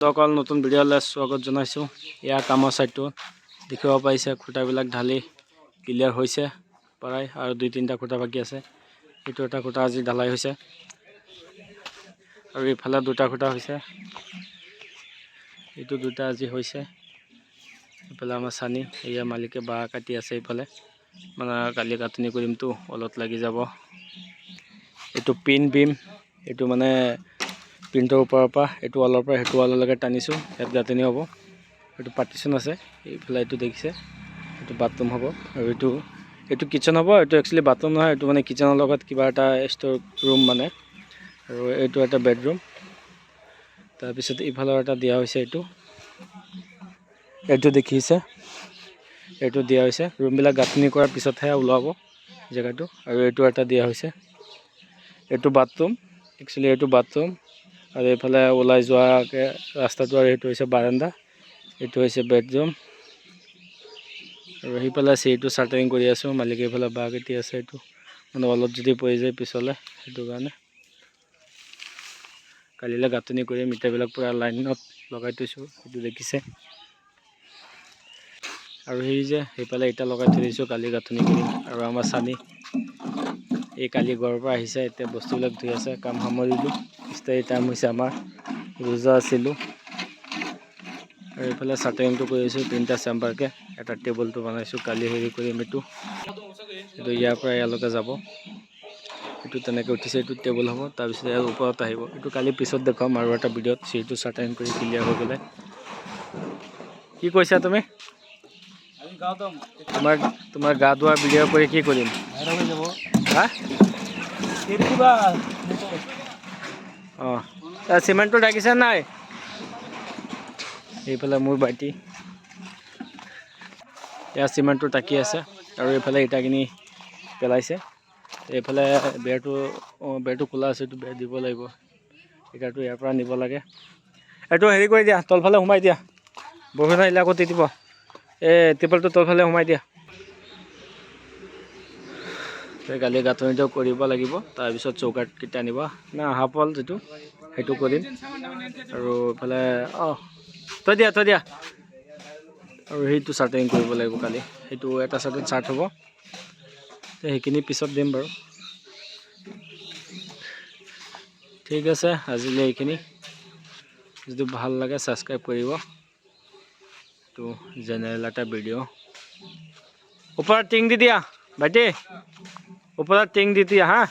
সকল নতুন ভিডিঅ'লৈ স্বাগত জনাইছোঁ। এয়া কামৰ চাইডটো দেখিব পাইছে, খুঁটাবিলাক ঢালি ক্লিয়াৰ হৈছে প্ৰায়, আৰু 2-3টা খুঁটা বাকী আছে। এইটো এটা খুঁটা আজি ঢালাই হৈছে, আৰু ইফালে 2টা খুঁটা হৈছে। এইটো 2টা আজি হৈছে। ইফালে আমাৰ চানি, এয়া মালিকে বাঁহ কাটি আছে। ইফালে মানে কালি কাটনি কৰিমতো, অলপ লাগি যাব। এইটো পিন বিম, এইটো মানে প্ৰিণ্টৰ ওপৰৰ পৰা এইটো ৱালৰ পৰা সেইটো ৱাললৈকে টানিছোঁ। ইয়াত গাঁথনি হ'ব। এইটো পাৰ্টিশ্যন আছে। এইফালে এইটো দেখিছে, এইটো বাথৰুম হ'ব, আৰু এইটো কিটচেন হ'ব। এইটো একচুৱেলি বাথৰুম নহয়, এইটো মানে কিটচেনৰ লগত কিবা এটা ষ্ট'ৰ ৰুম মানে, আৰু এইটো এটা বেডৰুম। তাৰপিছত ইফালৰ এটা দিয়া হৈছে। এইটো দেখিছে, এইটো দিয়া হৈছে। ৰুমবিলাক গাঁথনি কৰাৰ পিছতহে ওলাব জেগাটো। আৰু এইটো এটা দিয়া হৈছে, এইটো বাথৰুম। একচুৱেলি এইটো বাথৰুম, আৰু এইফালে ওলাই যোৱাকৈ ৰাস্তাটো, আৰু এইটো হৈছে বাৰাণ্ডা, এইটো হৈছে বেডৰুম। আৰু সেইফালে চিৰিটো চাৰ্টাৰিং কৰি আছোঁ। মালিকে এইফালে বাঁহ কাটি আছে। এইটো মানে অলপ যদি পৰি যায় পিছলৈ, সেইটো কাৰণে কালিলৈ গাঁথনি কৰি মিটাৰবিলাক পূৰা লাইনত লগাই থৈছোঁ। সেইটো দেখিছে। আৰু সেইফালে ইটা লগাই থৈ দিছোঁ, কালি গাঁথনি কৰিম। আৰু আমাৰ চানি এই কালি ঘৰৰ পৰা আহিছে, এতিয়া বস্তুবিলাক ধুই আছে। কাম সামৰিলোঁ, ইষ্টাৰি টাইম হৈছে আমাৰ, ৰোজা আছিলোঁ। আৰু এইফালে চাৰ্টাৰিংটো কৰি আছোঁ 3টা চেম্বাৰকৈ। এটা টেবুলটো বনাইছোঁ, কালি হেৰি কৰিম। এইটো ইয়াৰ পৰা ইয়ালৈকে যাব। এইটো তেনেকৈ উঠিছে, এইটো টেবুল হ'ব। তাৰপিছত ইয়াৰ ওপৰত আহিব। এইটো কালি পিছত দেখুৱাম আৰু এটা ভিডিঅ'ত, চিৰিটো চাৰ্টাৰিং কৰি ক্লিয়াৰ হৈ গ'লে। কি কৈছা তুমি? তোমাৰ গা ধোৱা ভিডিঅ' কৰি কি কৰিম? হা? অঁ, চিমেণ্টটো ডাকিছে নাই? এইফালে মোৰ ভাইটি, এয়া চিমেণ্টটো টাকি আছে, আৰু এইফালে ইটাখিনি পেলাইছে। এইফালে বেৰটো খোলা আছে, এইটো বেৰ দিব লাগিব। ইটাটো ইয়াৰ পৰা নিব লাগে। এইটো হেৰি কৰি দিয়া, তলফালে সোমাই দিয়া। বৰষুণ আহিলে আকৌ তিতিব। এই টেবুলটো তলফালে সোমাই দিয়া। কালি গাঁথনিটো কৰিব লাগিব। তাৰপিছত চৌকাঠকেইটা আনিব না, হাফ ৱাল যিটো, সেইটো কৰিম। আৰু এইফালে থৈ দিয়া। আৰু সেইটো চাৰ্টাৰিং কৰিব লাগিব কালি। সেইটো এটা চাইডত চাৰ্ট হ'ব, সেইখিনি পিছত দিম বাৰু। ঠিক আছে, আজিলৈ এইখিনি। যদি ভাল লাগে ছাবস্ক্ৰাইব কৰিব। তো জেনেৰেল এটা ভিডিঅ'। ওপৰত টিং দি দিয়া ভাইটি, ওপৰত টিং দি দিয়া হা।